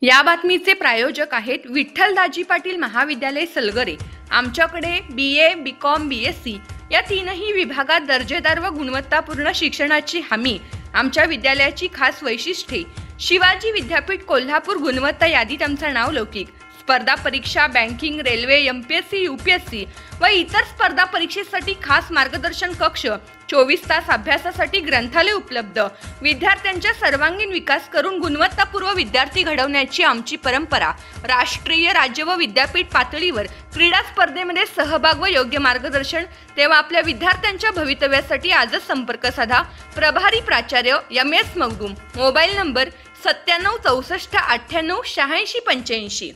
या बातमीचे प्रायोजक आहेत विठ्ठल दाजी पाटील महाविद्यालय सलगरे। आमच्याकडे BA, BCom, BSc या तीनही विभागात दर्जेदार व गुणवत्तापूर्ण शिक्षणाची हमी। आमच्या विद्यालयाची खास वैशिष्ट्ये: शिवाजी विद्यापीठ कोल्हापूर गुणवत्ता यादीत आमचं नाव लौकिक। स्पर्धा परीक्षा, बँकिंग, रेल्वे, MPSC, UPSC व इतर स्पर्धा परीक्षेसाठी खास मार्गदर्शन कक्ष, 24 तास अभ्यासासाठी ग्रंथालय उपलब्ध। विद्यार्थ्यांचा सर्वांगीण विकास करून गुणवत्तापूर्ण विद्यार्थी घडवण्याची आमची परंपरा। राष्ट्रीय, राज्य व विद्यापीठ पातळीवर क्रीडा स्पर्धेमध्ये सहभाग व योग्य मार्गदर्शन। तेव्हा आपल्या विद्यार्थ्यांच्या भवितव्यासाठी आजच संपर्क साधा। प्रभारी प्राचार्य MS मगदूम। Mobile number 97 64 98 86 85।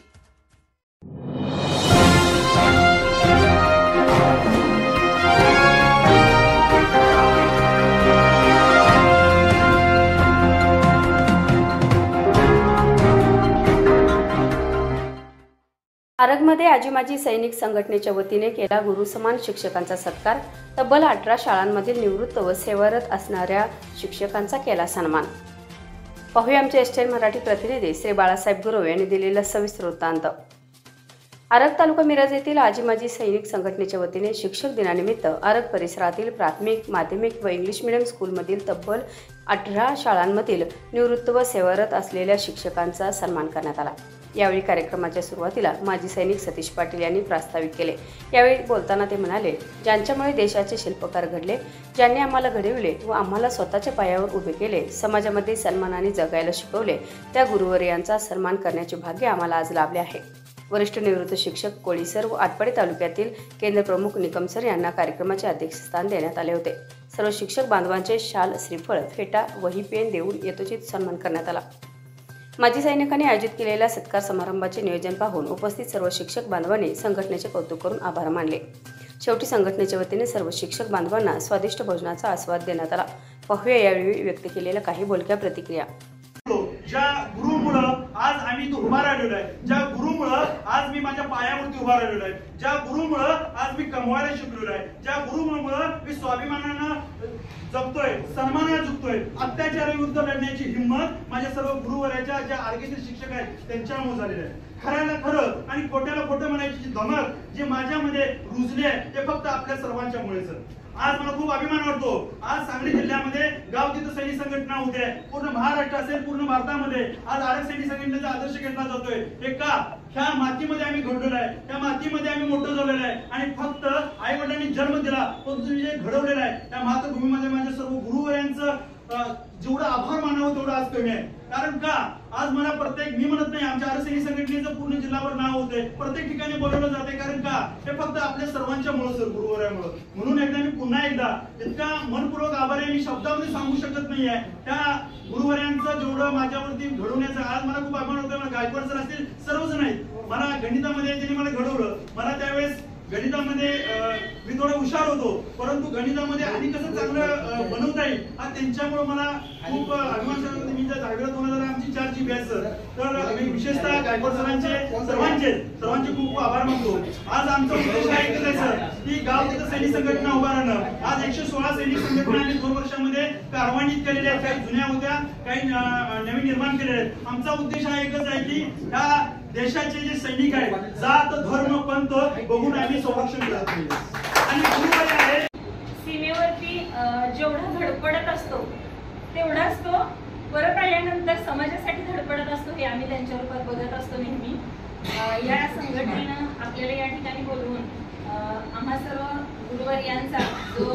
आरगमध्ये आजी माजी सैनिक संघटनेच्या वतीने केला गुरुसमान शिक्षकांचा सत्कार। तब्बल 18 शाळांमधील निवृत्त व सेवारत असणाऱ्या शिक्षकांचा केला सन्मान। पाहूया आमचे STN मराठी प्रतिनिधी श्री बाळासाहेब गुरव यांनी दिलेला सविस्तर वृत्तांत। आरग तालुका मिरज येथील आजी माजी सैनिक संघटनेच्या वतीने शिक्षक दिनानिमित्त आरग परिसरातील प्राथमिक, माध्यमिक व इंग्लिश मीडियम स्कूलमधील तब्बल 18 शाळांमधील निवृत्त व सेवारत असलेल्या शिक्षकांचा सन्मान करण्यात आला। यावेळी कार्यक्रमाच्या सुरुवातीला माजी सैनिक सतीश पाटील यांनी प्रास्ताविक केले। यावेळी बोलताना ते म्हणाले, ज्यांच्यामुळे देशाचे शिल्पकार घडले, ज्यांनी आम्हाला घडविले व आम्हाला स्वतःच्या पायावर उभे केले, समाजामध्ये सन्मानाने जगायला शिकवले, त्या गुरुवर्यांचा सन्मान करण्याचे भाग्य आम्हाला आज लाभले आहे। वरिष्ठ निवृत्त शिक्षक कोळीसर व आटपाडी तालुक्यातील केंद्र प्रमुख निकम सर यांना कार्यक्रमाचे अध्यक्षस्थान देण्यात आले होते। सर्व शिक्षक बांधवांचे शाल, श्रीफळ, फेटा, वही, पेन देऊन यथोचित सन्मान करण्यात आला। माजी सैनिकांनी आयोजित केलेल्या सत्कार समारंभाचे नियोजन पाहून उपस्थित सर्व शिक्षक बांधवांनी संघटनेचे कौतुक करून आभार मानले। शेवटी संघटनेच्या वतीने सर्व शिक्षक बांधवांना स्वादिष्ट भोजनाचा आस्वाद देण्यात आला। पाहूया यावेळी व्यक्त केलेल्या काही बोलक्या प्रतिक्रिया। ज्या गुरुमुळं आज आम्ही इथं उभा राहिलेलो आहे, ज्या गुरुमुळं आज मी माझ्या पायावरती उभा राहिलेलो आहे, ज्या गुरुमुळं आज मी कमवायला शिकलेलो आहे, ज्या गुरुमुळं मी स्वाभिमानानं जगतोय, सन्मानाने जगतोय, अत्याचाराविरुद्ध लढण्याची हिंमत माझ्या सर्व गुरुवर्याच्या ज्या आर्गीतील शिक्षक आहेत त्यांच्यामुळे झालेली आहे। खऱ्याला खरं आणि खोट्याला खोटं म्हणायची जी धमक जे माझ्यामध्ये रुजली आहे ते फक्त आपल्या सर्वांच्यामुळेच। आज मला खूप अभिमान वाटतो, आज सांगली जिल्ह्यामध्ये गाव तिथं सैनिक संघटना होते, पूर्ण महाराष्ट्र असेल पूर्ण भारतामध्ये आज आरग सैनिक संघटनेचा आदर्श घेतला जातोय। हे का? ह्या मातीमध्ये आम्ही घडलेलो आहे, त्या मातीमध्ये आम्ही मोठं झालेलो आहे आणि फक्त आई वडिलांनी जन्म दिला पण तुम्ही जे घडवलेलं आहे त्या मातृभूमीमध्ये माझ्या सर्व गुरुवर्यांचं जेवढं आभार मानावं तेवढं आज कमी आहे। कारण का? आज मला प्रत्येक, मी म्हणत नाही आमच्या आरग सैनिक संघटनेचं पूर्ण जिल्हाभर नाव होते, प्रत्येक ठिकाणी बोलवलं जाते। कारण का? हे फक्त आपल्या सर्वांच्या मुळे सर, गुरुवर्यामुळे। म्हणून एकदा मी पुन्हा एकदा इतका मनपूर्वक आभार आहे, मी शब्दामध्ये सांगू शकत नाहीये त्या गुरुवर्यांचं जेवढं माझ्यावरती घडवण्याचं। आज मला खूप अभिमान होतोय, मला गायकवाड सर असतील सर्वजण आहेत, मला गणितामध्ये त्यांनी मला घडवलं। मला त्यावेळेस गणितामध्ये मी थोडा हुशार होतो, परंतु गणितामध्ये आणि कसं चांगलं बनवता येईल हा त्यांच्यामुळे मला खूप अभिमान। मी ज्या दहावीला 2000 आमची 4 GB आहे सर, तर मी विशेषतः गायकवाड सरांचे सर्वांचे खूप आभार मानतो। आज आमचा उद्देश हा एकच आहे सर की गाव तिथं सैनिक संघटना उभा राहणं। आज 116 सैनिक संघटना आम्ही 2 वर्षामध्ये कार्यान्वित केलेल्या आहेत, काही जुन्या होत्या, काही नवीन निर्माण केलेल्या आहेत। आमचा उद्देश हा एकच आहे की ह्या देशाचे जे सैनिक आहेत, जात, धर्म, पंथ बघून आम्ही संरक्षण करत नाही। आणि गुरुवर्य आहे सीमेवरती जेवढा धडपडत असतो तेवढाच तो परत आल्यानंतर समाजासाठी धडपडत असतो, हे आम्ही त्यांच्या रूपात बघत असतो नेहमी। या संघटनेनं आपल्याला या ठिकाणी बोलवून आम्हा सर्व गुरुवर्यांचा जो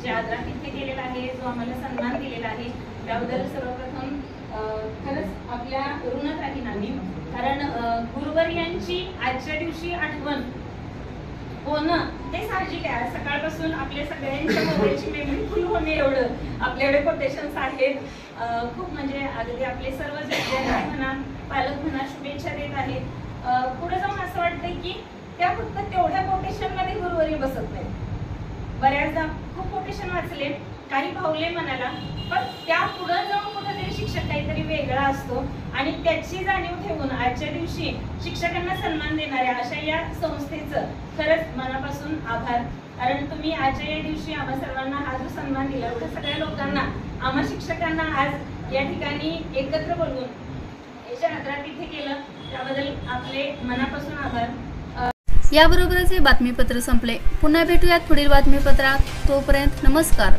जे आदरातिथ्य केलेला आहे, जो आम्हाला सन्मान दिलेला आहे, त्याबद्दल सर्वप्रथम खरंच आपल्या ऋणात राहीन आम्ही। कारण गुरुवर्यांची आजच्या दिवशी आठवण होणं ते साहजिक आहे। सकाळपासून आपल्या सगळ्यांच्या मोबाईलची मेमरी फुल होणे एवढं आपल्याकडे कोटेशन्स आहेत खूप, म्हणजे अगदी आपले सर्व विद्यार्थी म्हणा, पालक म्हणा शुभेच्छा देत आहेत। पुढे जाऊन असं वाटतं की त्या फक्त तेवढ्या कोटेशन मध्ये गुरुवर्य बसत नाही। बऱ्याचदा खूप कोटेशन वाचले, काही भावले मनाला, पण त्या पुढे जाऊन कुठेतरी शिक्षक काहीतरी वेगळा असतो आणि त्याची जाणीव ठेवून आजच्या दिवशी शिक्षकांना सन्मान देणाऱ्या अशा या संस्थेचं खरंच मनापासून आभार। कारण तुम्ही आजच्या या दिवशी आम्हा सर्वांना हा जो सन्मान दिला, एवढ्या सगळ्या लोकांना, आम्हा शिक्षकांना आज या ठिकाणी एकत्र बोलवून शेवटच्या हातात इथे केलं त्याबद्दल आपले मनापासून आभार. याबरोबरच हे बातमीपत्र संपले. पुन्हा भेटूयात पुढील बातमीपत्रात. तोपर्यंत नमस्कार.